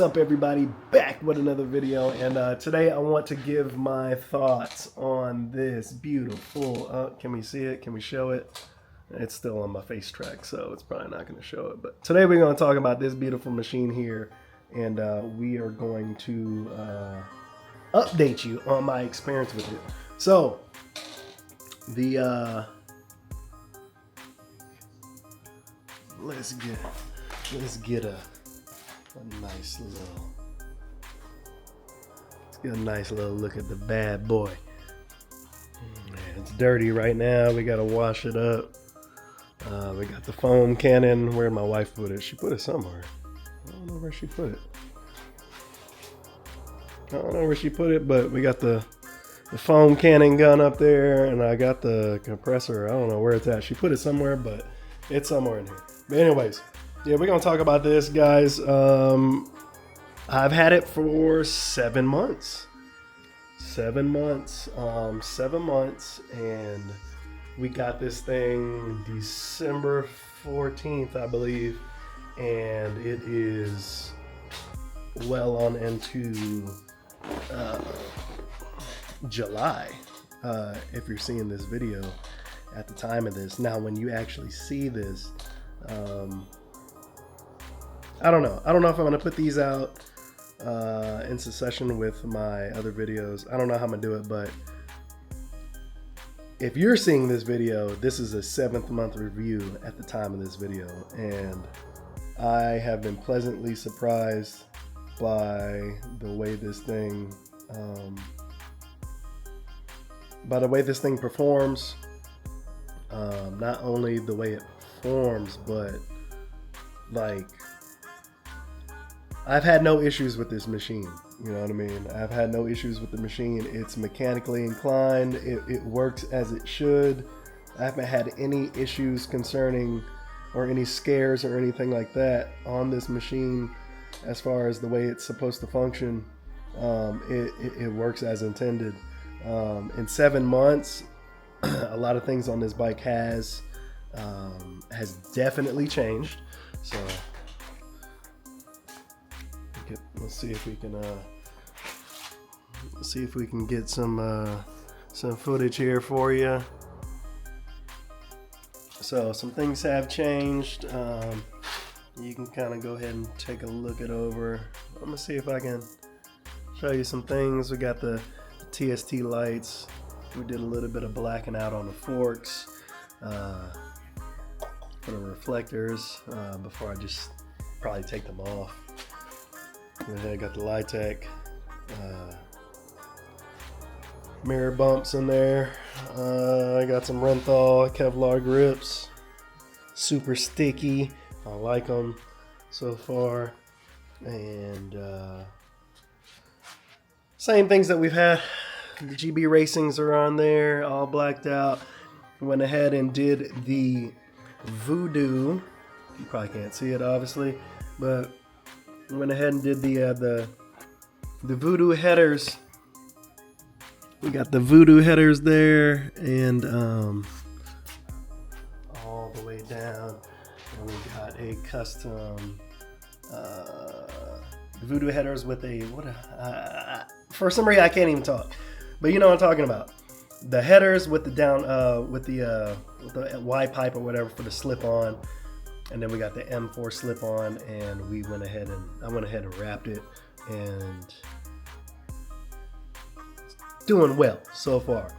up, everybody? Back with another video, and today I want to give my thoughts on this beautiful, can we see it? Can we show it? It's still on my face track, so it's probably not going to show it, but today we're going to talk about this beautiful machine here, and we are going to update you on my experience with it. So, let's get a nice little look at the bad boy. Man, it's dirty right now. We gotta wash it up. We got the foam cannon. Where'd my wife put it? She put it somewhere. I don't know where she put it. But we got the foam cannon gun up there, and I got the compressor. I don't know where it's at. She put it somewhere, but it's somewhere in here. But anyways, yeah, we're gonna talk about this, guys. I've had it for 7 months. 7 months, and we got this thing December 14th, I believe, and it is well on into July, if you're seeing this video at the time of this. Now, when you actually see this, I don't know if I'm gonna put these out in succession with my other videos. I don't know how I'm gonna do it, but if you're seeing this video, this is a 7th month review at the time of this video, and I have been pleasantly surprised by the way this thing performs. Not only the way it performs, but like, I've had no issues with this machine. You know what I mean? I've had no issues with the machine. It's mechanically inclined. It works as it should. I haven't had any issues concerning or any scares or anything like that on this machine as far as the way it's supposed to function. It works as intended. In 7 months, a lot of things on this bike has definitely changed. So let's see if we can get some footage here for you. So some things have changed. You can kind of go ahead and take a look it over. I'm gonna see if I can show you some things. We got the TST lights. We did a little bit of blacking out on the forks for the reflectors before I just probably take them off. And then I got the Litec mirror bumps in there. I got some Renthal Kevlar grips, super sticky. I like them so far, and same things that we've had. The GB Racings are on there, all blacked out. Went ahead and did the Voodoo. You probably can't see it, obviously, but went ahead and did the Voodoo headers. We got the Voodoo headers there, and all the way down, and we got a custom Voodoo headers with a for some reason I can't even talk, but you know what I'm talking about. The headers with the down with the Y pipe or whatever for the slip on. And then we got the M4 slip on, and I went ahead and wrapped it, and it's doing well so far.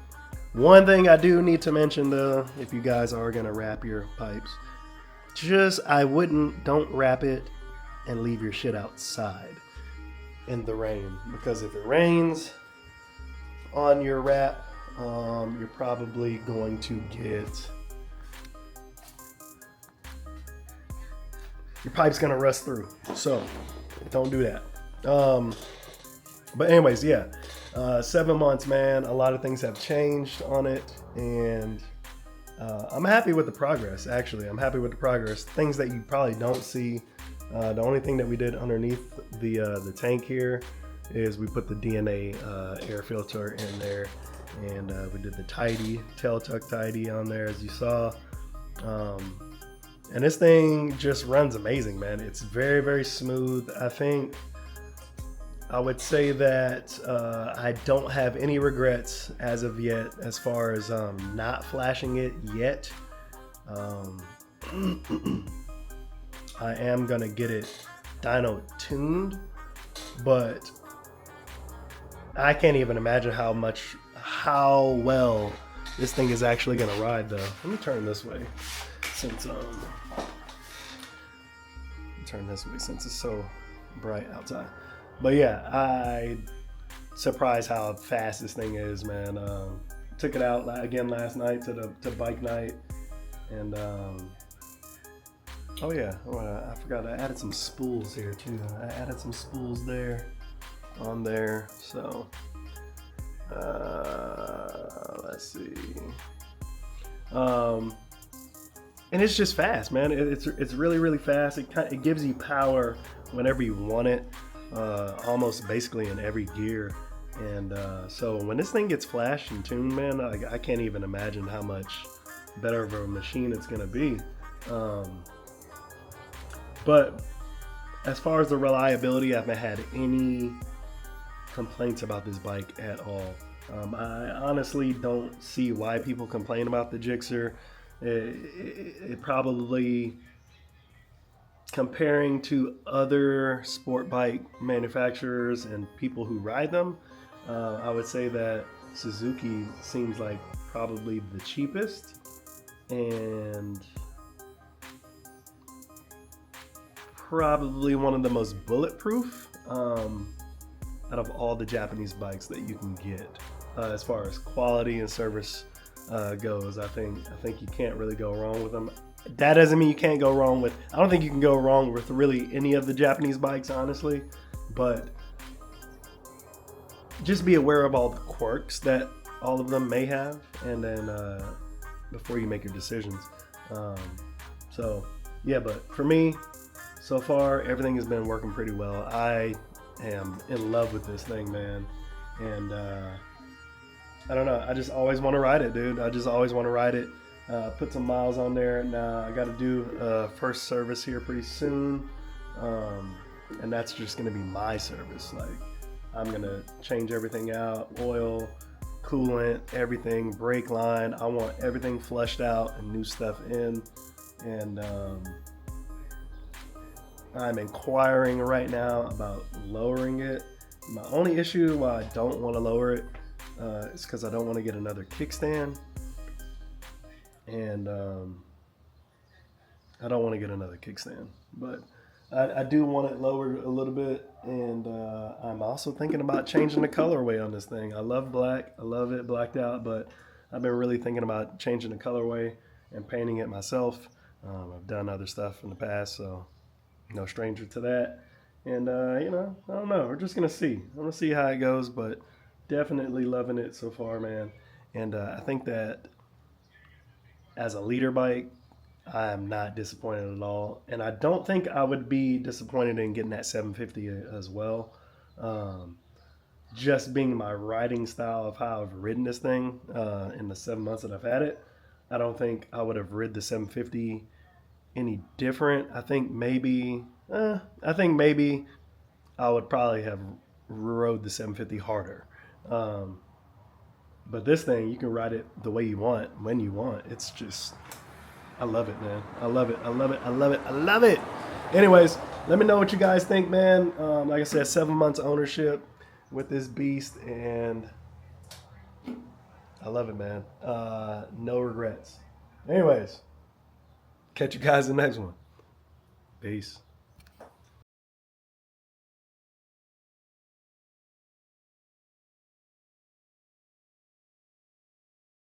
One thing I do need to mention though, if you guys are gonna wrap your pipes, don't wrap it and leave your shit outside in the rain, because if it rains on your wrap, you're probably going to get, your pipe's gonna rust through, so don't do that. But anyways, yeah, 7 months, man. A lot of things have changed on it, and I'm happy with the progress. Actually, I'm happy with the progress. Things that you probably don't see. The only thing that we did underneath the tank here is we put the DNA air filter in there, and we did the tail tuck tidy on there, as you saw. And this thing just runs amazing, man. It's very, very smooth. I think I would say that I don't have any regrets as of yet, as far as not flashing it yet. I am gonna get it dyno tuned, but I can't even imagine how well this thing is actually gonna ride though. Let me turn this way since it's so bright outside. But yeah, I surprised how fast this thing is, man. Took it out again last night to bike night, and oh yeah, I forgot I added some spools here too. I added some spools there on there, so let's see. And it's just fast, man. It's really fast. It gives you power whenever you want it, almost basically in every gear. And so when this thing gets flashed and tuned, man, I can't even imagine how much better of a machine it's gonna be. But as far as the reliability, I haven't had any complaints about this bike at all. I honestly don't see why people complain about the Gixxer. It probably, comparing to other sport bike manufacturers and people who ride them, I would say that Suzuki seems like probably the cheapest and probably one of the most bulletproof out of all the Japanese bikes that you can get. As far as quality and service goes, I think you can't really go wrong with them. That doesn't mean you can't go wrong with, I don't think you can go wrong with really any of the Japanese bikes, honestly, but just be aware of all the quirks that all of them may have, and then before you make your decisions. So yeah, but for me, so far everything has been working pretty well. I am in love with this thing, man, and I don't know, I just always want to ride it, dude. I just always want to ride it. Put some miles on there. Now I got to do first service here pretty soon, and that's just gonna be my service. Like, I'm gonna change everything out, oil, coolant, everything, brake line. I want everything flushed out and new stuff in, and I'm inquiring right now about lowering it. My only issue why I don't want to lower it is because I don't want to get another kickstand, and I don't want to get another kickstand, but I do want it lowered a little bit, and I'm also thinking about changing the colorway on this thing. I love black, I love it blacked out, but I've been really thinking about changing the colorway and painting it myself. I've done other stuff in the past, so no stranger to that. And you know, I don't know, we're just gonna see. I'm gonna see how it goes, but definitely loving it so far, man. And I think that as a leader bike, I'm not disappointed at all, and I don't think I would be disappointed in getting that 750 as well. Just being my riding style of how I've ridden this thing in the 7 months that I've had it, I don't think I would have rid the 750 any different. I think maybe I would probably have rode the 750 harder. But this thing, you can ride it the way you want, when you want. It's just, I love it, man. I love it. I love it. I love it. I love it. Anyways, let me know what you guys think, man. Like I said, 7 months ownership with this beast, and I love it, man. No regrets. Anyways, catch you guys in the next one. Peace.